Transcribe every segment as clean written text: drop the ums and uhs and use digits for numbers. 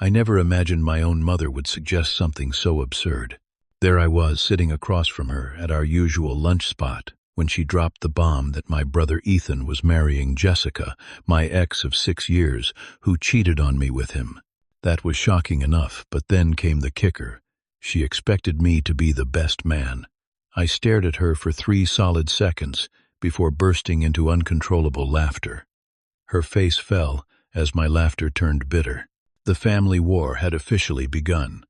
I never imagined my own mother would suggest something so absurd. There I was, sitting across from her at our usual lunch spot, when she dropped the bomb that my brother Ethan was marrying Jessica, my ex of 6 years, who cheated on me with him. That was shocking enough, but then came the kicker. She expected me to be the best man. I stared at her for 3 solid seconds before bursting into uncontrollable laughter. Her face fell as my laughter turned bitter. The family war had officially begun.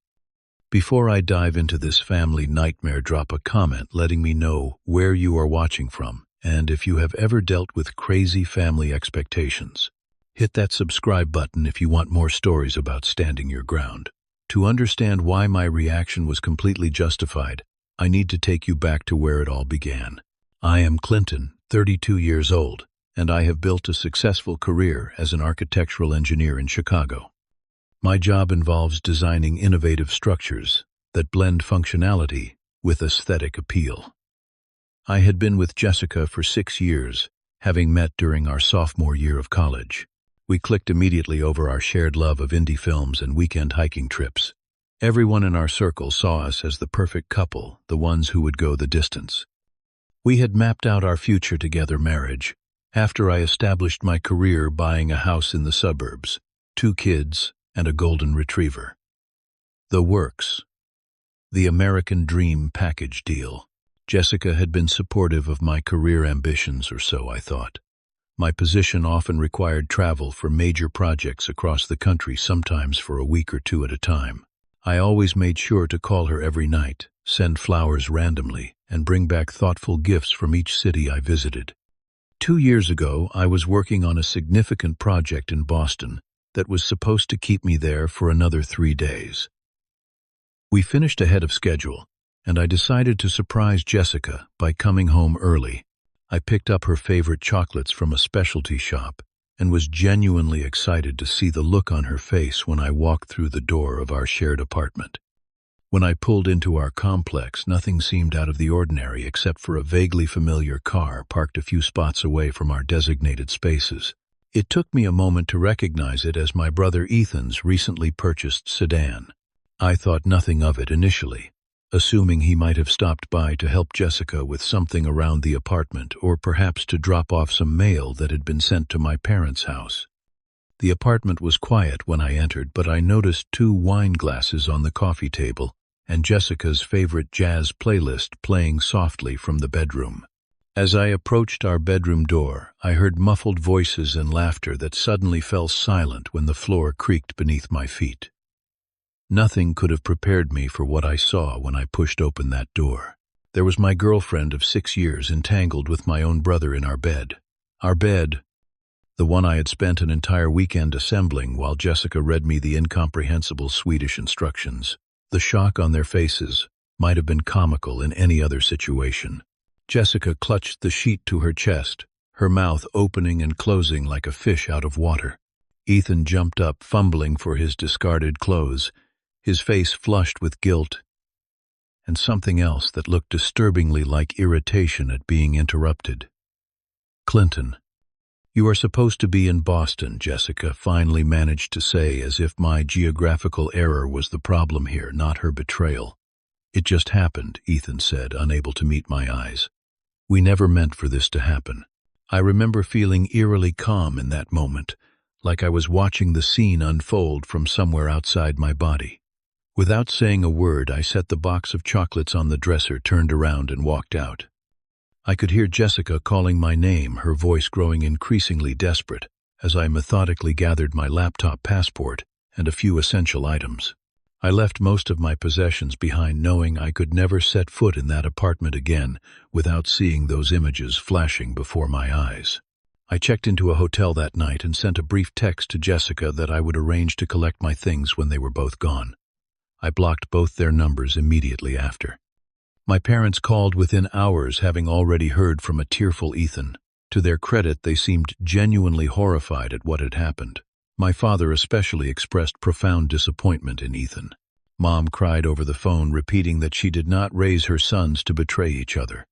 Before I dive into this family nightmare, drop a comment letting me know where you are watching from and if you have ever dealt with crazy family expectations. Hit that subscribe button if you want more stories about standing your ground. To understand why my reaction was completely justified, I need to take you back to where it all began. I am Clinton, 32 years old, and I have built a successful career as an architectural engineer in Chicago. My job involves designing innovative structures that blend functionality with aesthetic appeal. I had been with Jessica for 6 years, having met during our sophomore year of college. We clicked immediately over our shared love of indie films and weekend hiking trips. Everyone in our circle saw us as the perfect couple, the ones who would go the distance. We had mapped out our future together: marriage, after I established my career buying a house in the suburbs, 2 kids, and a golden retriever. The works. The American dream package deal. Jessica had been supportive of my career ambitions, or so I thought. My position often required travel for major projects across the country, sometimes for a week or 2 at a time. I always made sure to call her every night, send flowers randomly, and bring back thoughtful gifts from each city I visited. 2 years ago, I was working on a significant project in Boston that was supposed to keep me there for another 3 days. We finished ahead of schedule, and I decided to surprise Jessica by coming home early. I picked up her favorite chocolates from a specialty shop and was genuinely excited to see the look on her face when I walked through the door of our shared apartment. When I pulled into our complex, nothing seemed out of the ordinary except for a vaguely familiar car parked a few spots away from our designated spaces. It took me a moment to recognize it as my brother Ethan's recently purchased sedan. I thought nothing of it initially, assuming he might have stopped by to help Jessica with something around the apartment, or perhaps to drop off some mail that had been sent to my parents' house. The apartment was quiet when I entered, but I noticed 2 wine glasses on the coffee table and Jessica's favorite jazz playlist playing softly from the bedroom. As I approached our bedroom door, I heard muffled voices and laughter that suddenly fell silent when the floor creaked beneath my feet. Nothing could have prepared me for what I saw when I pushed open that door. There was my girlfriend of 6 years entangled with my own brother in our bed. Our bed, the one I had spent an entire weekend assembling while Jessica read me the incomprehensible Swedish instructions. The shock on their faces might have been comical in any other situation. Jessica clutched the sheet to her chest, her mouth opening and closing like a fish out of water. Ethan jumped up, fumbling for his discarded clothes, his face flushed with guilt and something else that looked disturbingly like irritation at being interrupted. "Clinton, you are supposed to be in Boston," Jessica finally managed to say, as if my geographical error was the problem here, not her betrayal. "It just happened," Ethan said, unable to meet my eyes. "We never meant for this to happen." I remember feeling eerily calm in that moment, like I was watching the scene unfold from somewhere outside my body. Without saying a word, I set the box of chocolates on the dresser, turned around, and walked out. I could hear Jessica calling my name, her voice growing increasingly desperate, as I methodically gathered my laptop, passport, and a few essential items. I left most of my possessions behind, knowing I could never set foot in that apartment again without seeing those images flashing before my eyes. I checked into a hotel that night and sent a brief text to Jessica that I would arrange to collect my things when they were both gone. I blocked both their numbers immediately after. My parents called within hours, having already heard from a tearful Ethan. To their credit, they seemed genuinely horrified at what had happened. My father especially expressed profound disappointment in Ethan. Mom cried over the phone, repeating that she did not raise her sons to betray each other.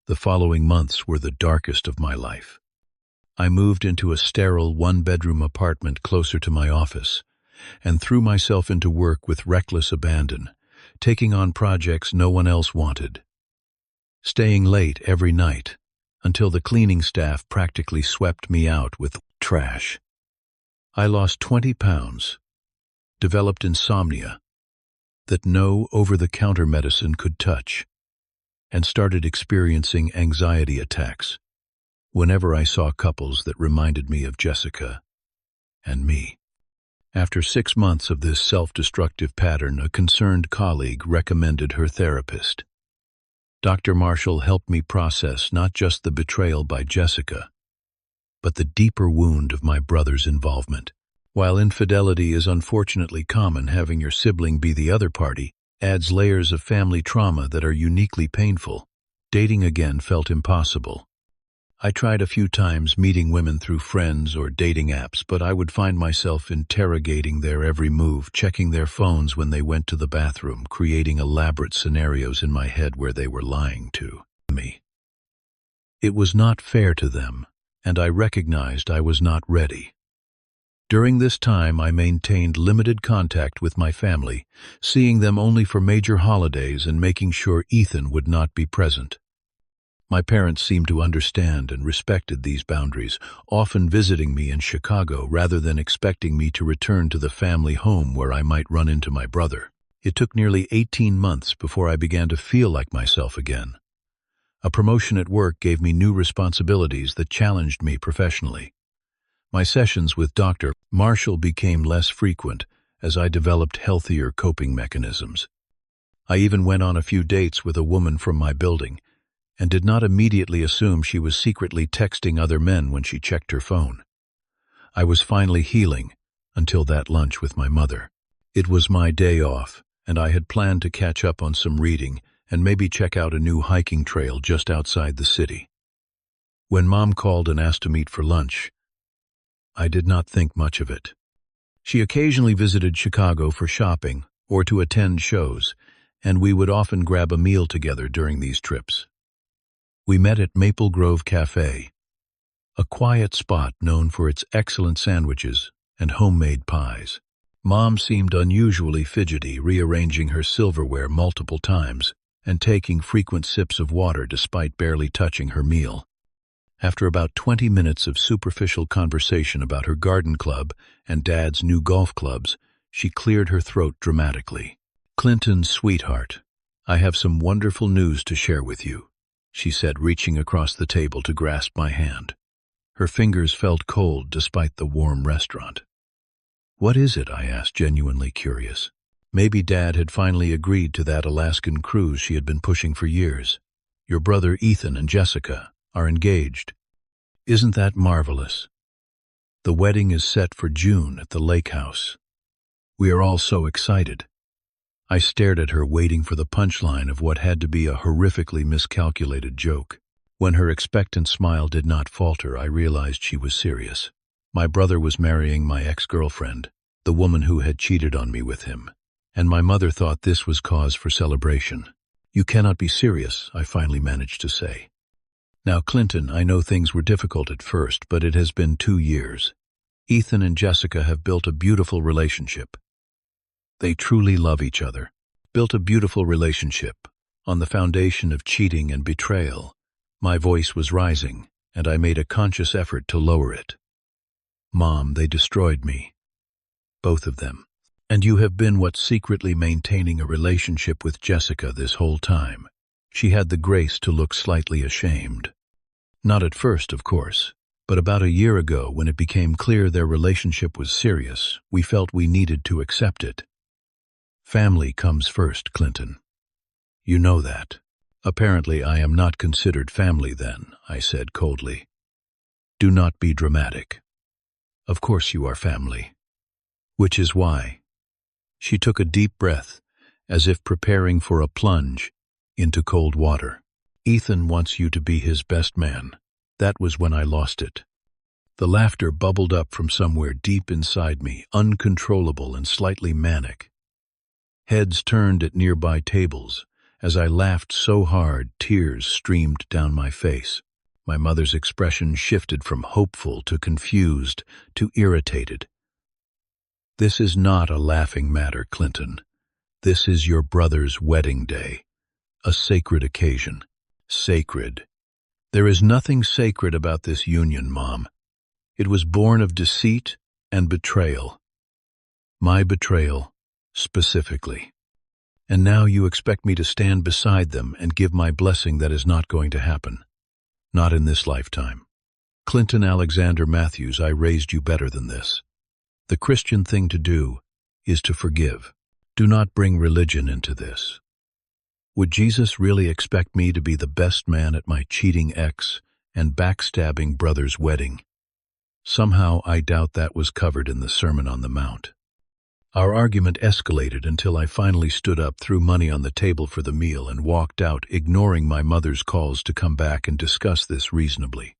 The following months were the darkest of my life. I moved into a sterile 1-bedroom apartment closer to my office, and threw myself into work with reckless abandon, taking on projects no one else wanted, staying late every night until the cleaning staff practically swept me out with trash. I lost 20 pounds, developed insomnia that no over-the-counter medicine could touch, and started experiencing anxiety attacks whenever I saw couples that reminded me of Jessica and me. After 6 months of this self-destructive pattern, a concerned colleague recommended her therapist. Dr. Marshall helped me process not just the betrayal by Jessica, but the deeper wound of my brother's involvement. While infidelity is unfortunately common, having your sibling be the other party adds layers of family trauma that are uniquely painful. Dating again felt impossible. I tried a few times meeting women through friends or dating apps, but I would find myself interrogating their every move, checking their phones when they went to the bathroom, creating elaborate scenarios in my head where they were lying to me. It was not fair to them, and I recognized I was not ready. During this time, I maintained limited contact with my family, seeing them only for major holidays and making sure Ethan would not be present. My parents seemed to understand and respected these boundaries, often visiting me in Chicago rather than expecting me to return to the family home where I might run into my brother. It took nearly 18 months before I began to feel like myself again. A promotion at work gave me new responsibilities that challenged me professionally. My sessions with Dr. Marshall became less frequent as I developed healthier coping mechanisms. I even went on a few dates with a woman from my building, and did not immediately assume she was secretly texting other men when she checked her phone. I was finally healing until that lunch with my mother. It was my day off, and I had planned to catch up on some reading and maybe check out a new hiking trail just outside the city. When Mom called and asked to meet for lunch, I did not think much of it. She occasionally visited Chicago for shopping or to attend shows, and we would often grab a meal together during these trips. We met at Maple Grove Cafe, a quiet spot known for its excellent sandwiches and homemade pies. Mom seemed unusually fidgety, rearranging her silverware multiple times and taking frequent sips of water despite barely touching her meal. After about 20 minutes of superficial conversation about her garden club and Dad's new golf clubs, she cleared her throat dramatically. "Clinton, sweetheart, I have some wonderful news to share with you," she said, reaching across the table to grasp my hand. Her fingers felt cold despite the warm restaurant. "What is it?" I asked, genuinely curious. Maybe Dad had finally agreed to that Alaskan cruise she had been pushing for years. "Your brother Ethan and Jessica are engaged. Isn't that marvelous? The wedding is set for June at the lake house. We are all so excited." I stared at her, waiting for the punchline of what had to be a horrifically miscalculated joke. When her expectant smile did not falter, I realized she was serious. My brother was marrying my ex-girlfriend, the woman who had cheated on me with him, and my mother thought this was cause for celebration. "You cannot be serious," I finally managed to say. "Now, Clinton, I know things were difficult at first, but it has been 2 years. Ethan and Jessica have built a beautiful relationship. They truly love each other. Built a beautiful relationship on the foundation of cheating and betrayal." My voice was rising, and I made a conscious effort to lower it. "Mom, they destroyed me. Both of them. And you have been what's secretly maintaining a relationship with Jessica this whole time." She had the grace to look slightly ashamed. Not at first, of course, but about a year ago, when it became clear their relationship was serious, we felt we needed to accept it. "Family comes first, Clinton. You know that." "Apparently I am not considered family then," I said coldly. "Do not be dramatic. Of course you are family. Which is why." She took a deep breath, as if preparing for a plunge into cold water. "Ethan wants you to be his best man." That was when I lost it. The laughter bubbled up from somewhere deep inside me, uncontrollable and slightly manic. Heads turned at nearby tables. As I laughed so hard, tears streamed down my face. My mother's expression shifted from hopeful to confused to irritated. This is not a laughing matter, Clinton. This is your brother's wedding day, a sacred occasion. Sacred. There is nothing sacred about this union, Mom. It was born of deceit and betrayal. My betrayal, specifically. And now you expect me to stand beside them and give my blessing. That is not going to happen. Not in this lifetime. Clinton Alexander Matthews, I raised you better than this. The Christian thing to do is to forgive. Do not bring religion into this. Would Jesus really expect me to be the best man at my cheating ex and backstabbing brother's wedding? Somehow I doubt that was covered in the Sermon on the Mount. Our argument escalated until I finally stood up, threw money on the table for the meal, and walked out, ignoring my mother's calls to come back and discuss this reasonably.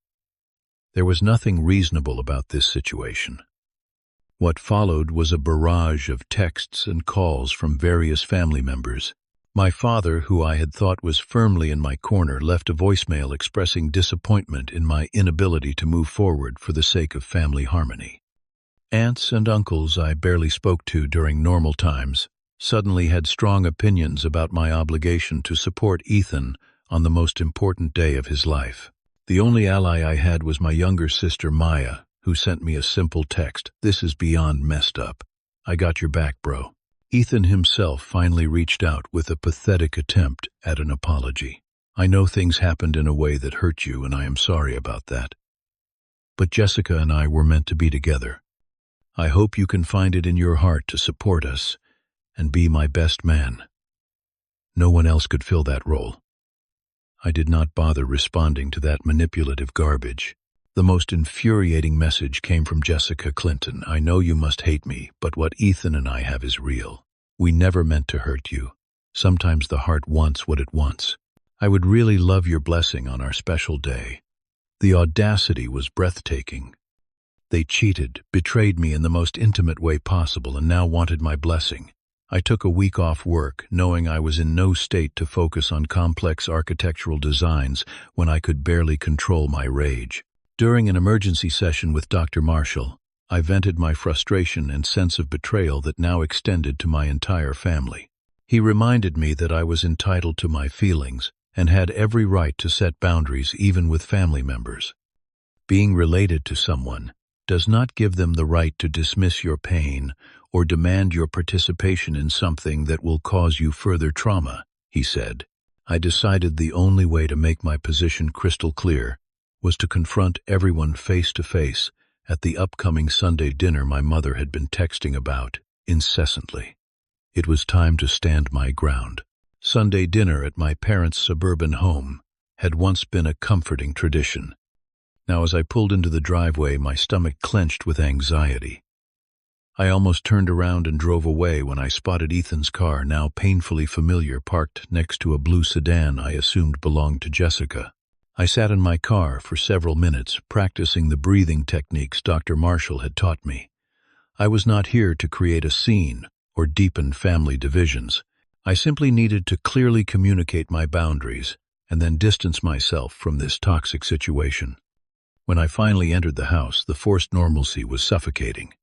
There was nothing reasonable about this situation. What followed was a barrage of texts and calls from various family members. My father, who I had thought was firmly in my corner, left a voicemail expressing disappointment in my inability to move forward for the sake of family harmony. Aunts and uncles I barely spoke to during normal times suddenly had strong opinions about my obligation to support Ethan on the most important day of his life. The only ally I had was my younger sister Maya, who sent me a simple text: "This is beyond messed up. I got your back, bro." Ethan himself finally reached out with a pathetic attempt at an apology. "I know things happened in a way that hurt you, and I am sorry about that. But Jessica and I were meant to be together. I hope you can find it in your heart to support us and be my best man." No one else could fill that role. I did not bother responding to that manipulative garbage. The most infuriating message came from Jessica. "Clinton, I know you must hate me, but what Ethan and I have is real. We never meant to hurt you. Sometimes the heart wants what it wants. I would really love your blessing on our special day." The audacity was breathtaking. They cheated, betrayed me in the most intimate way possible, and now wanted my blessing. I took a week off work, knowing I was in no state to focus on complex architectural designs when I could barely control my rage. During an emergency session with Dr. Marshall, I vented my frustration and sense of betrayal that now extended to my entire family. He reminded me that I was entitled to my feelings and had every right to set boundaries even with family members. Being related to someone does not give them the right to dismiss your pain or demand your participation in something that will cause you further trauma, he said. I decided the only way to make my position crystal clear was to confront everyone face to face at the upcoming Sunday dinner my mother had been texting about incessantly. It was time to stand my ground. Sunday dinner at my parents' suburban home had once been a comforting tradition. Now, as I pulled into the driveway, my stomach clenched with anxiety. I almost turned around and drove away when I spotted Ethan's car, now painfully familiar, parked next to a blue sedan I assumed belonged to Jessica. I sat in my car for several minutes, practicing the breathing techniques Dr. Marshall had taught me. I was not here to create a scene or deepen family divisions. I simply needed to clearly communicate my boundaries and then distance myself from this toxic situation. When I finally entered the house, the forced normalcy was suffocating.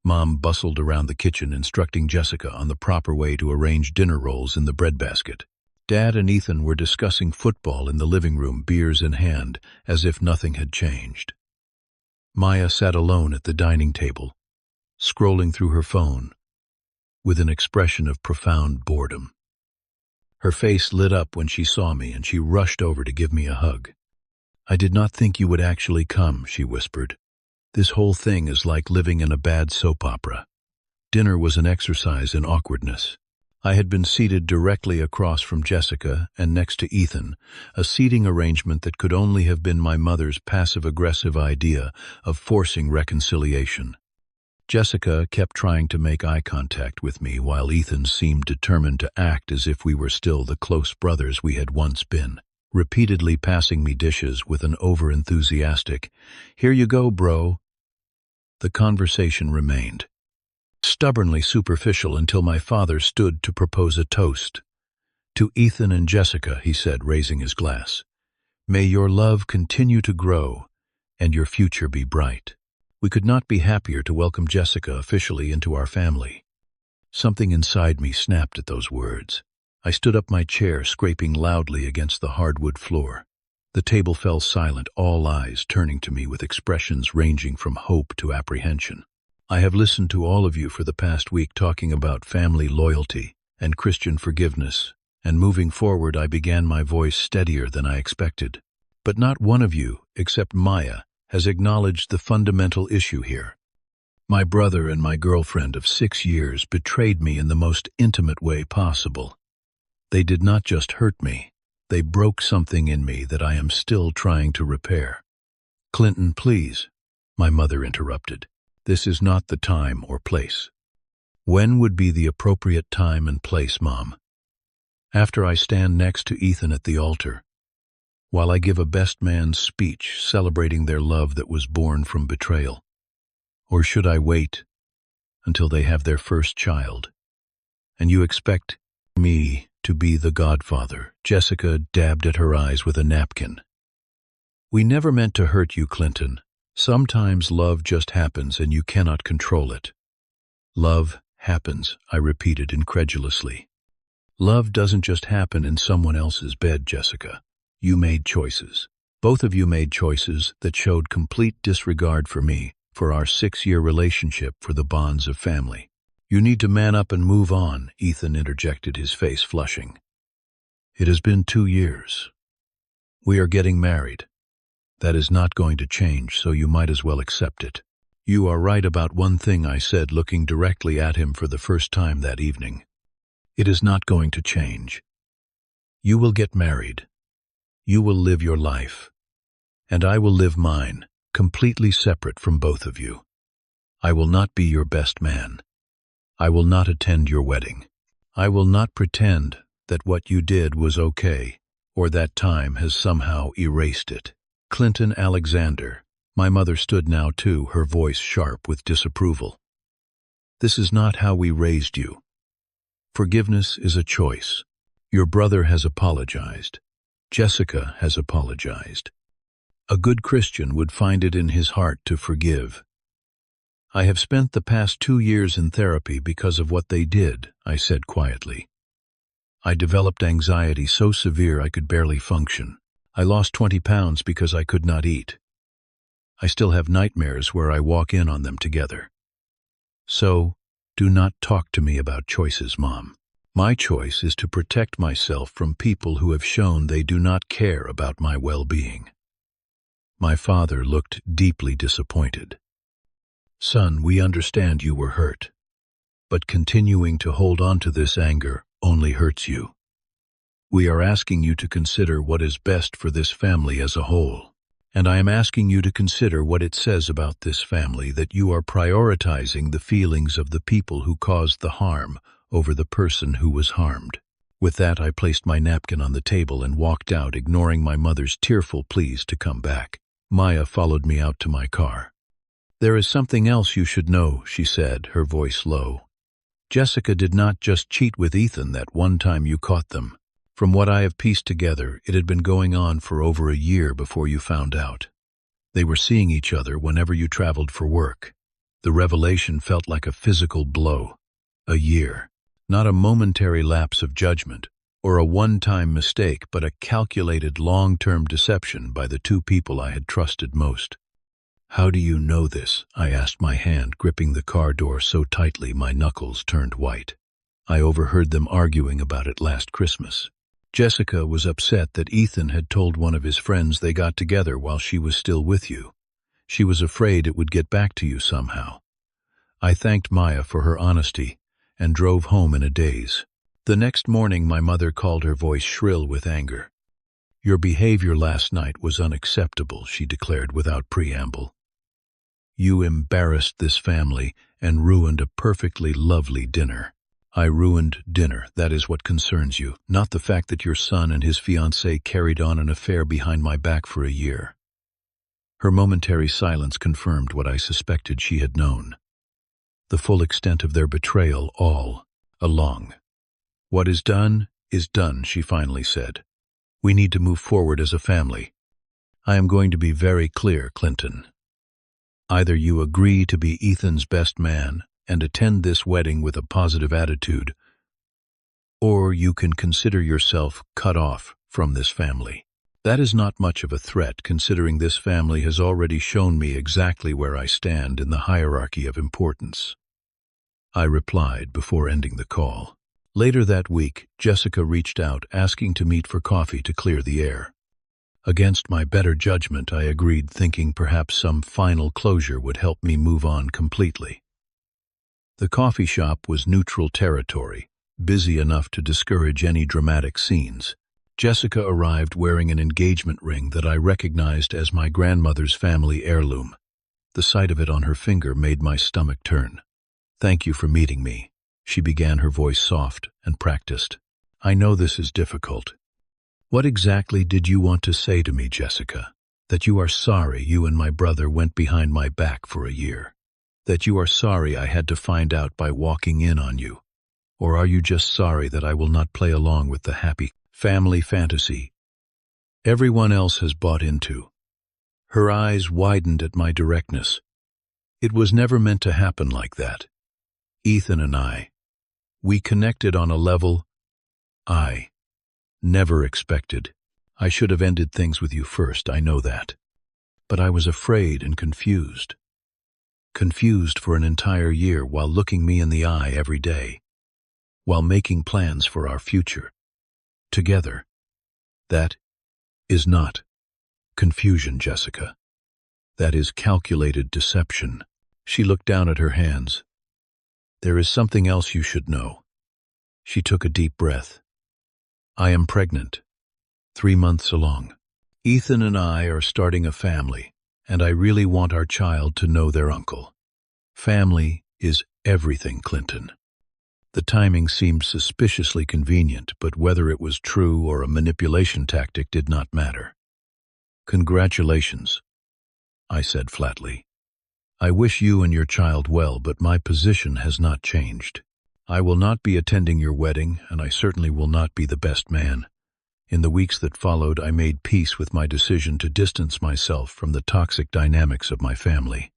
Mom bustled around the kitchen, instructing Jessica on the proper way to arrange dinner rolls in the breadbasket. Dad and Ethan were discussing football in the living room, beers in hand, as if nothing had changed. Maya sat alone at the dining table, scrolling through her phone, with an expression of profound boredom. Her face lit up when she saw me, and she rushed over to give me a hug. "I did not think you would actually come," she whispered. "This whole thing is like living in a bad soap opera." Dinner was an exercise in awkwardness. I had been seated directly across from Jessica and next to Ethan, a seating arrangement that could only have been my mother's passive-aggressive idea of forcing reconciliation. Jessica kept trying to make eye contact with me, while Ethan seemed determined to act as if we were still the close brothers we had once been, repeatedly passing me dishes with an over-enthusiastic, "Here you go, bro." The conversation remained stubbornly superficial until my father stood to propose a toast. "To Ethan and Jessica," he said, raising his glass. "May your love continue to grow and your future be bright." We could not be happier to welcome Jessica officially into our family. Something inside me snapped at those words. I stood up my chair, scraping loudly against the hardwood floor. The table fell silent, all eyes turning to me with expressions ranging from hope to apprehension. I have listened to all of you for the past week talking about family loyalty and Christian forgiveness, and moving forward I began my voice steadier than I expected. But not one of you, except Maya, has acknowledged the fundamental issue here. My brother and my girlfriend of 6 years betrayed me in the most intimate way possible. They did not just hurt me, they broke something in me that I am still trying to repair. Clinton, please, my mother interrupted. This is not the time or place. When would be the appropriate time and place, Mom? After I stand next to Ethan at the altar, while I give a best man's speech celebrating their love that was born from betrayal? Or should I wait until they have their first child? And you expect me to be the godfather? Jessica dabbed at her eyes with a napkin. We never meant to hurt you, Clinton. Sometimes love just happens and you cannot control it. Love happens, I repeated incredulously. Love doesn't just happen in someone else's bed, Jessica. You made choices. Both of you made choices that showed complete disregard for me, for our 6-year relationship, for the bonds of family. You need to man up and move on, Ethan interjected, his face flushing. It has been 2 years. We are getting married. That is not going to change, so you might as well accept it. You are right about one thing, I said, looking directly at him for the first time that evening. It is not going to change. You will get married. You will live your life. And I will live mine, completely separate from both of you. I will not be your best man. I will not attend your wedding. I will not pretend that what you did was okay, or that time has somehow erased it. Clinton Alexander, my mother stood now too, her voice sharp with disapproval. This is not how we raised you. Forgiveness is a choice. Your brother has apologized. Jessica has apologized. A good Christian would find it in his heart to forgive. I have spent the past 2 years in therapy because of what they did, I said quietly. I developed anxiety so severe I could barely function. I lost 20 pounds because I could not eat. I still have nightmares where I walk in on them together. So, do not talk to me about choices, Mom. My choice is to protect myself from people who have shown they do not care about my well-being. My father looked deeply disappointed. Son, we understand you were hurt, but continuing to hold on to this anger only hurts you. We are asking you to consider what is best for this family as a whole, and I am asking you to consider what it says about this family that you are prioritizing the feelings of the people who caused the harm over the person who was harmed. With that, I placed my napkin on the table and walked out, ignoring my mother's tearful pleas to come back. Maya followed me out to my car. There is something else you should know, she said, her voice low. Jessica did not just cheat with Ethan that one time you caught them. From what I have pieced together, it had been going on for over a year before you found out. They were seeing each other whenever you traveled for work. The revelation felt like a physical blow. A year. Not a momentary lapse of judgment, or a one-time mistake, but a calculated long-term deception by the 2 people I had trusted most. How do you know this? I asked, my hand gripping the car door so tightly my knuckles turned white. I overheard them arguing about it last Christmas. Jessica was upset that Ethan had told one of his friends they got together while she was still with you. She was afraid it would get back to you somehow. I thanked Maya for her honesty and drove home in a daze. The next morning my mother called, her voice shrill with anger. Your behavior last night was unacceptable, she declared without preamble. You embarrassed this family and ruined a perfectly lovely dinner. I ruined dinner, that is what concerns you, not the fact that your son and his fiancée carried on an affair behind my back for a year. Her momentary silence confirmed what I suspected she had known. The full extent of their betrayal all along. What is done, she finally said. We need to move forward as a family. I am going to be very clear, Clinton. Either you agree to be Ethan's best man and attend this wedding with a positive attitude, or you can consider yourself cut off from this family. That is not much of a threat, considering this family has already shown me exactly where I stand in the hierarchy of importance, I replied before ending the call. Later that week, Jessica reached out asking to meet for coffee to clear the air. Against my better judgment, I agreed, thinking perhaps some final closure would help me move on completely. The coffee shop was neutral territory, busy enough to discourage any dramatic scenes. Jessica arrived wearing an engagement ring that I recognized as my grandmother's family heirloom. The sight of it on her finger made my stomach turn. "Thank you for meeting me," she began, her voice soft and practiced. "I know this is difficult. What exactly did you want to say to me, Jessica? That you are sorry you and my brother went behind my back for a year? That you are sorry I had to find out by walking in on you? Or are you just sorry that I will not play along with the happy family fantasy everyone else has bought into?" Her eyes widened at my directness. "It was never meant to happen like that. Ethan and we connected on a level I never expected. I should have ended things with you first, I know that. But I was afraid and confused. Confused for an entire year while looking me in the eye every day, while making plans for our future. Together. That is not confusion, Jessica. That is calculated deception." She looked down at her hands. "There is something else you should know." She took a deep breath. "I am pregnant, 3 months along. Ethan and I are starting a family, and I really want our child to know their uncle. Family is everything, Clinton." The timing seemed suspiciously convenient, but whether it was true or a manipulation tactic did not matter. "Congratulations," I said flatly. "I wish you and your child well, but my position has not changed. I will not be attending your wedding, and I certainly will not be the best man." In the weeks that followed, I made peace with my decision to distance myself from the toxic dynamics of my family.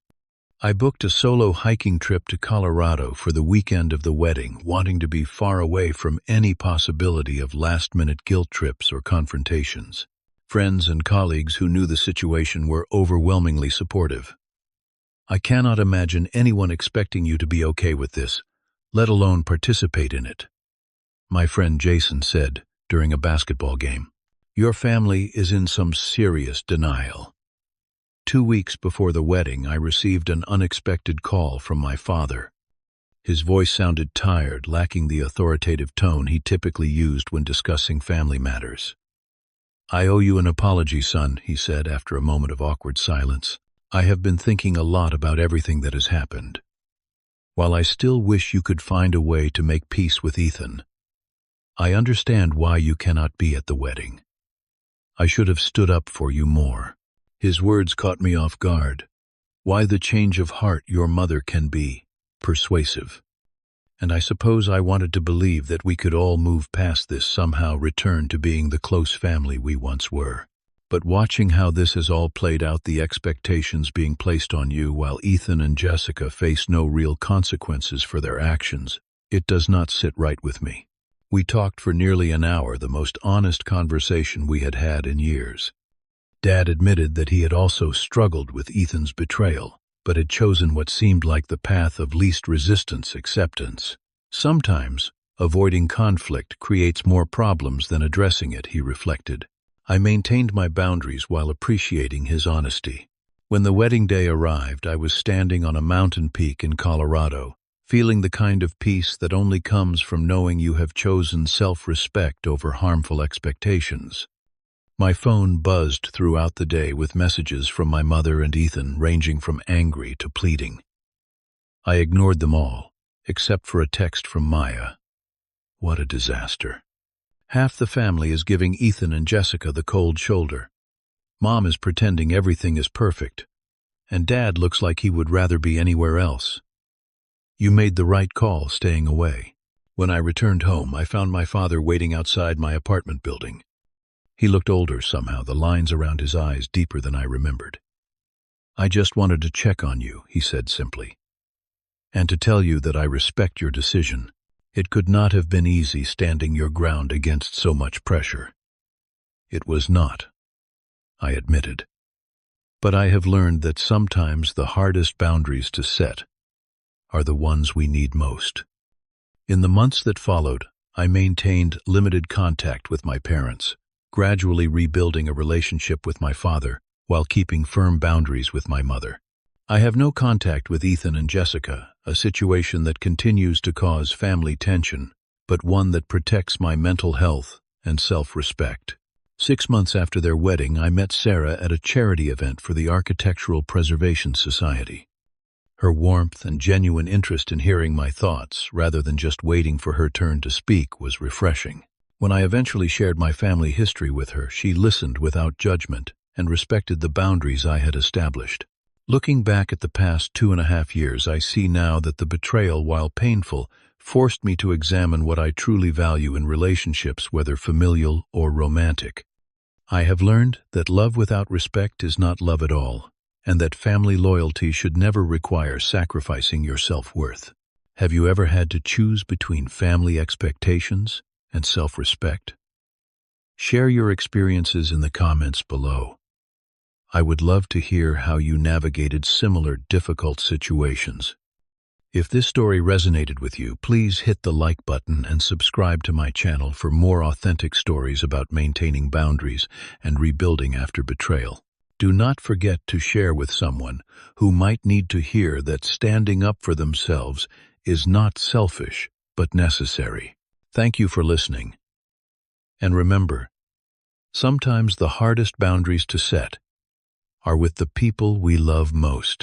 I booked a solo hiking trip to Colorado for the weekend of the wedding, wanting to be far away from any possibility of last-minute guilt trips or confrontations. Friends and colleagues who knew the situation were overwhelmingly supportive. "I cannot imagine anyone expecting you to be okay with this, let alone participate in it," my friend Jason said during a basketball game. "Your family is in some serious denial." 2 weeks before the wedding, I received an unexpected call from my father. His voice sounded tired, lacking the authoritative tone he typically used when discussing family matters. "I owe you an apology, son," he said after a moment of awkward silence. "I have been thinking a lot about everything that has happened. While I still wish you could find a way to make peace with Ethan, I understand why you cannot be at the wedding. I should have stood up for you more." His words caught me off guard. Why the change of heart your mother can be persuasive. And I suppose I wanted to believe that we could all move past this, somehow return to being the close family we once were. But watching how this has all played out, the expectations being placed on you while Ethan and Jessica face no real consequences for their actions, it does not sit right with me. We talked for nearly an hour, the most honest conversation we had had in years. Dad admitted that he had also struggled with Ethan's betrayal, but had chosen what seemed like the path of least resistance: acceptance. Sometimes, avoiding conflict creates more problems than addressing it, he reflected. I maintained my boundaries while appreciating his honesty. When the wedding day arrived, I was standing on a mountain peak in Colorado, feeling the kind of peace that only comes from knowing you have chosen self-respect over harmful expectations. My phone buzzed throughout the day with messages from my mother and Ethan, ranging from angry to pleading. I ignored them all, except for a text from Maya. What a disaster. Half the family is giving Ethan and Jessica the cold shoulder. Mom is pretending everything is perfect, and Dad looks like he would rather be anywhere else. You made the right call staying away. When I returned home, I found my father waiting outside my apartment building. He looked older somehow, the lines around his eyes deeper than I remembered. "I just wanted to check on you," he said simply, "and to tell you that I respect your decision. It could not have been easy standing your ground against so much pressure." "It was not," I admitted. "But I have learned that sometimes the hardest boundaries to set are the ones we need most." In the months that followed, I maintained limited contact with my parents, gradually rebuilding a relationship with my father while keeping firm boundaries with my mother. I have no contact with Ethan and Jessica, a situation that continues to cause family tension, but one that protects my mental health and self-respect. 6 months after their wedding, I met Sarah at a charity event for the Architectural Preservation Society. Her warmth and genuine interest in hearing my thoughts, rather than just waiting for her turn to speak, was refreshing. When I eventually shared my family history with her, she listened without judgment and respected the boundaries I had established. Looking back at the past 2.5 years, I see now that the betrayal, while painful, forced me to examine what I truly value in relationships, whether familial or romantic. I have learned that love without respect is not love at all, and that family loyalty should never require sacrificing your self-worth. Have you ever had to choose between family expectations and self-respect? Share your experiences in the comments below. I would love to hear how you navigated similar difficult situations. If this story resonated with you, please hit the like button and subscribe to my channel for more authentic stories about maintaining boundaries and rebuilding after betrayal. Do not forget to share with someone who might need to hear that standing up for themselves is not selfish, but necessary. Thank you for listening. And remember, sometimes the hardest boundaries to set are with the people we love most.